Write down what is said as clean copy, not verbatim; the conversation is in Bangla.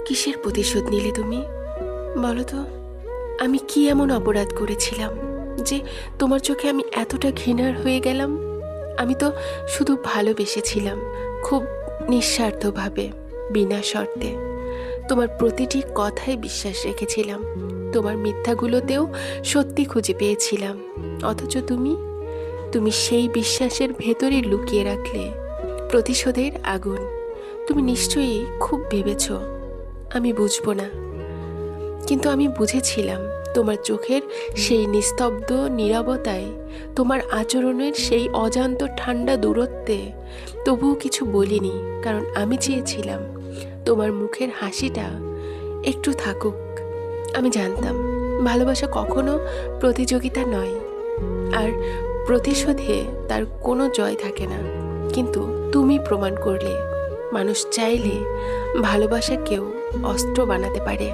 কিসের প্রতিশোধ নিলে তুমি? বলো তো, আমি কি এমন অপরাধ করেছিলাম যে তোমার চোখে আমি এতটা ঘৃণার হয়ে গেলাম? আমি তো শুধু ভালোবেসেছিলাম, খুব নিঃস্বার্থভাবে, বিনা শর্তে। তোমার প্রতিটি কথায় বিশ্বাস রেখেছিলাম, তোমার মিথ্যাগুলোতেও সত্যি খুঁজে পেয়েছিলাম। অথচ তুমি তুমি সেই বিশ্বাসের ভেতরে লুকিয়ে রাখলে প্রতিশোধের আগুন। তুমি নিশ্চয়ই খুব ভেবেছ আমি বুঝবো না, কিন্তু আমি বুঝেছিলাম। তোমার চোখের সেই নিস্তব্ধ নীরবতায়, তোমার আচরণের সেই অজান্ত ঠান্ডা দূরত্বে তবুও কিছু বলিনি, কারণ আমি চেয়েছিলাম তোমার মুখের হাসিটা একটু থাকুক। আমি জানতাম ভালোবাসা কখনো প্রতিযোগিতা নয়, আর প্রতিশোধে তার কোনো জয় থাকে না। কিন্তু তুমি প্রমাণ করলে মানুষ চাইলে ভালোবাসাকেও অস্ত্র বানাতে পারে।